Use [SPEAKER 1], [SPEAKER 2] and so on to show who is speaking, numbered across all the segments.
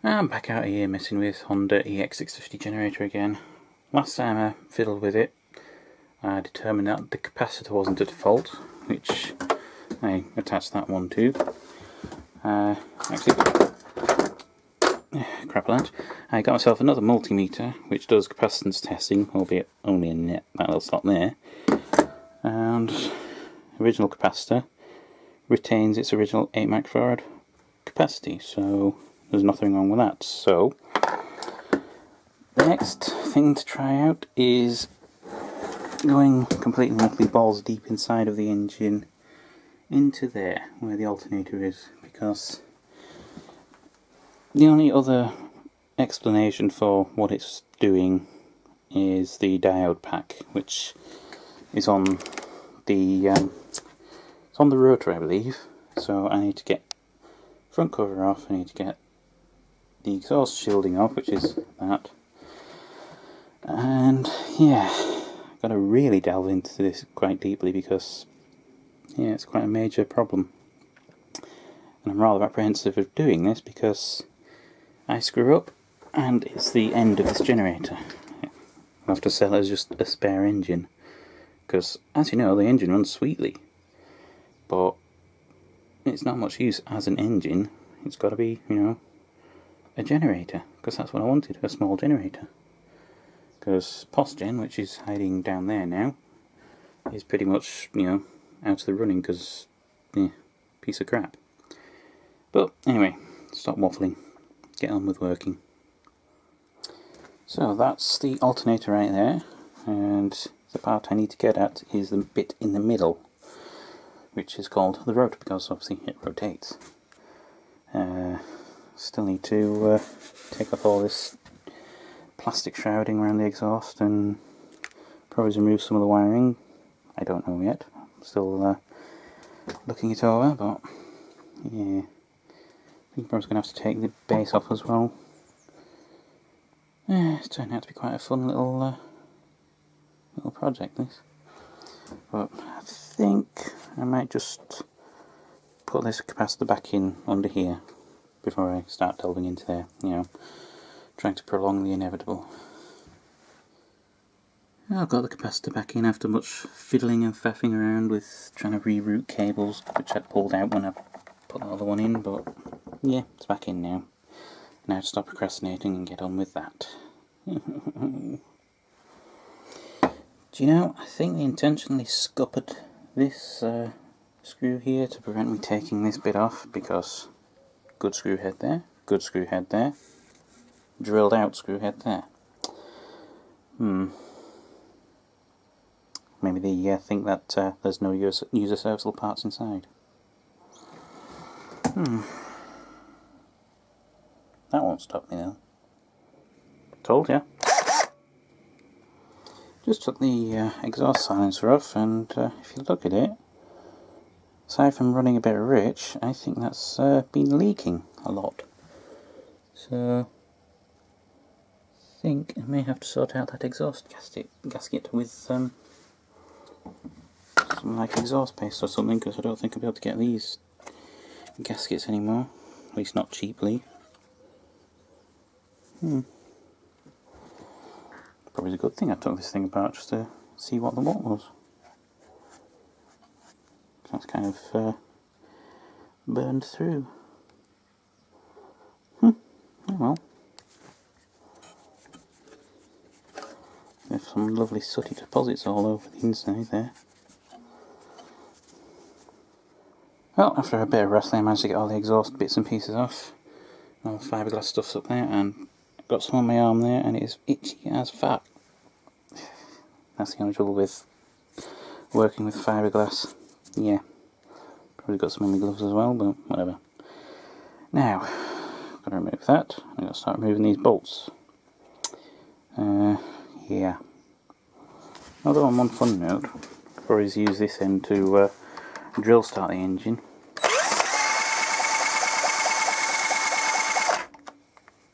[SPEAKER 1] I'm back out here messing with Honda EX650 generator again. Last time I fiddled with it, I determined that the capacitor wasn't at fault, which I attached that one to. Actually, crap lunch. I got myself another multimeter which does capacitance testing, albeit only in that little slot there. And original capacitor retains its original 8 microfarad capacity, so there's nothing wrong with that. So the next thing to try out is going completely and utterly balls deep inside of the engine into there where the alternator is, because the only other explanation for what it's doing is the diode pack, which is on the it's on the rotor, I believe. So I need to get front cover off, I need to get the exhaust shielding off, which is that, and yeah, I've got to really delve into this quite deeply because yeah, it's quite a major problem, and I'm rather apprehensive of doing this because I screw up and it's the end of this generator. I'll have to sell it as just a spare engine, because as you know, the engine runs sweetly, but it's not much use as an engine. It's got to be, you know, a generator, because that's what I wanted, a small generator. Because POSGen, which is hiding down there now, is pretty much, you know, out of the running because, yeah, piece of crap. But anyway, stop waffling, get on with working. So that's the alternator right there, and the part I need to get at is the bit in the middle, which is called the rotor, because obviously it rotates. Still need to take off all this plastic shrouding around the exhaust and probably remove some of the wiring. I don't know yet. I'm still looking it over, but yeah, I think I'm probably going to have to take the base off as well. It's turned out to be quite a fun little project, this. But I think I might just put this capacitor back in under here before I start delving into there, you know, trying to prolong the inevitable. I've got the capacitor back in after much fiddling and faffing around with trying to reroute cables, which I'd pulled out when I put the other one in, but yeah, it's back in now. Now to stop procrastinating and get on with that. Do you know, I think they intentionally scuppered this screw here to prevent me taking this bit off, because good screw head there, good screw head there, drilled out screw head there. Maybe they think that there's no user serviceable parts inside. That won't stop me though. Told ya. Just took the exhaust silencer off, and if you look at it, aside from running a bit rich, I think that's been leaking a lot. So I think I may have to sort out that exhaust gasket with some like exhaust paste or something, because I don't think I'll be able to get these gaskets anymore, at least not cheaply. Probably a good thing I took this thing apart just to see what the what was. That's kind of burned through. Oh well. There's some lovely sooty deposits all over the inside there. Well, after a bit of wrestling I managed to get all the exhaust bits and pieces off. All the fiberglass stuff's up there, and I've got some on my arm there, and it is itchy as fuck. That's the only trouble with working with fiberglass. Yeah. Probably got some in my gloves as well, but whatever. Now, I've got to remove that. I've got to start removing these bolts. Yeah. Although on one fun note, I'll probably use this end to drill start the engine.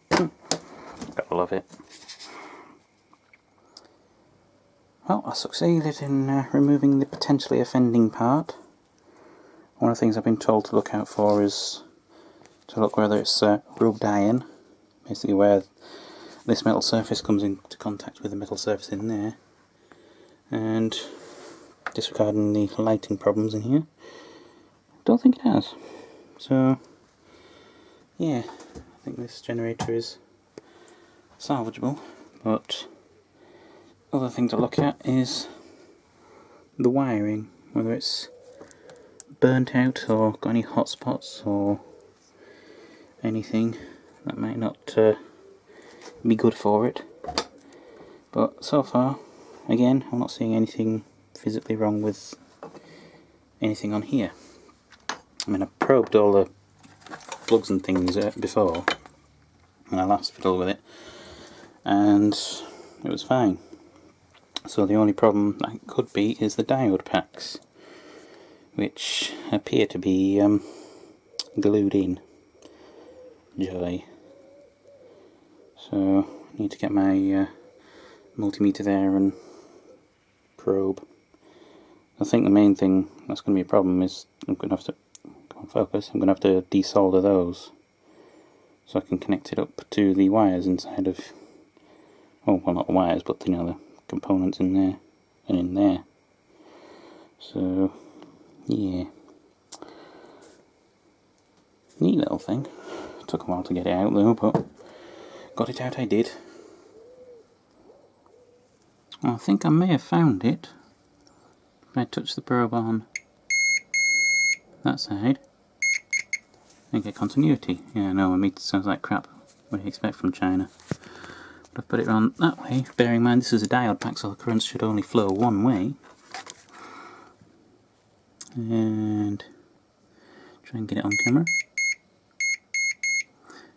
[SPEAKER 1] Gotta love it. Well, I succeeded in removing the potentially offending part. One of the things I've been told to look out for is to look whether it's rubbed iron, basically where this metal surface comes into contact with the metal surface in there, and disregarding the lighting problems in here, I don't think it has. So yeah, I think this generator is salvageable, but other thing to look at is the wiring, whether it's burnt out or got any hot spots or anything that might not be good for it. But so far, again, I'm not seeing anything physically wrong with anything on here. I mean, I probed all the plugs and things before when I last fiddled with it, and it was fine. So the only problem that could be is the diode packs, which appear to be glued in. Joy. So I need to get my multimeter there and probe. I think the main thing that's going to be a problem is I'm going to have to I'm going to have to desolder those so I can connect it up to the wires inside of, oh, well, not the wires, but you know, the components in there and in there. So yeah, neat little thing. Took a while to get it out though, but got it out I did. I think I may have found it if I touch the probe on that side and get continuity. Yeah, no, my meter sounds like crap. What do you expect from China? But I've put it on that way, bearing in mind this is a diode pack, so the currents should only flow one way. And try and get it on camera.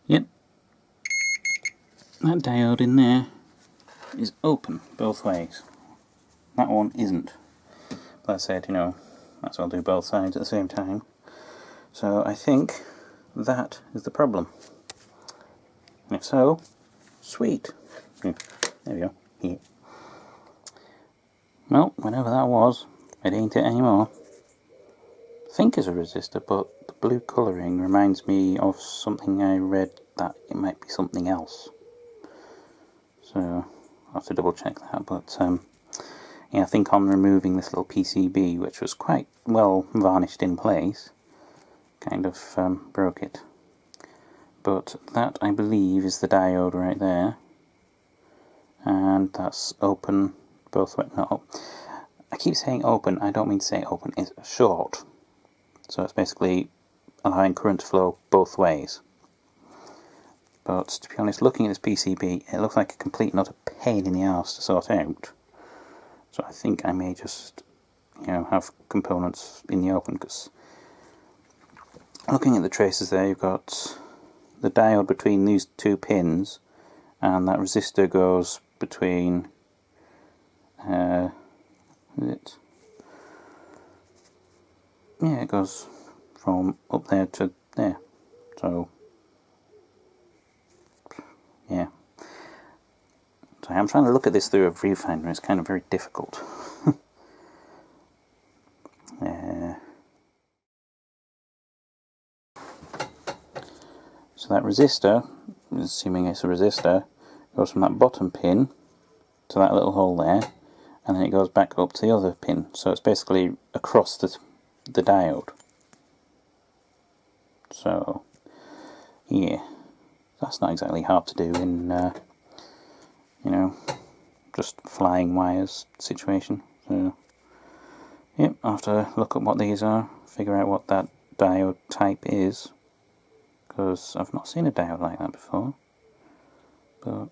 [SPEAKER 1] Yep, that diode in there is open both ways. That one isn't. But I said, you know, might as well do both sides at the same time. So I think that is the problem. And if so, sweet. There we go. Yeah. Well, whatever that was, it ain't it anymore. I think it's a resistor, but the blue colouring reminds me of something I read that it might be something else. So I'll have to double check that, but yeah, I think on removing this little PCB, which was quite well varnished in place, kind of broke it. But that, I believe, is the diode right there, and that's open both ways. No, I keep saying open, I don't mean to say open, it's short. So it's basically allowing current to flow both ways. But to be honest, looking at this PCB, it looks like a complete not a pain in the arse to sort out. So I think I may just, you know, have components in the open, because looking at the traces there, you've got the diode between these two pins, and that resistor goes between, is it? Yeah, it goes from up there to there. So yeah. So I'm trying to look at this through a viewfinder. It's kind of very difficult. So that resistor, assuming it's a resistor, goes from that bottom pin to that little hole there, and then it goes back up to the other pin. So it's basically across the diode. So yeah, that's not exactly hard to do in you know, just flying wires situation. So yep, I'll have to look up what these are, figure out what that diode type is, because I've not seen a diode like that before. But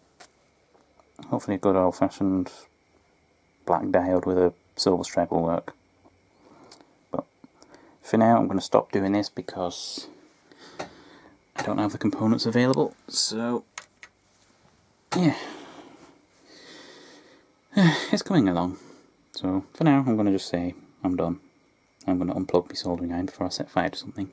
[SPEAKER 1] hopefully a good old-fashioned black diode with a silver stripe will work. But for now I'm going to stop doing this because I don't have the components available. So yeah, it's coming along. So for now I'm going to just say I'm done. I'm going to unplug my soldering iron before I set fire to something.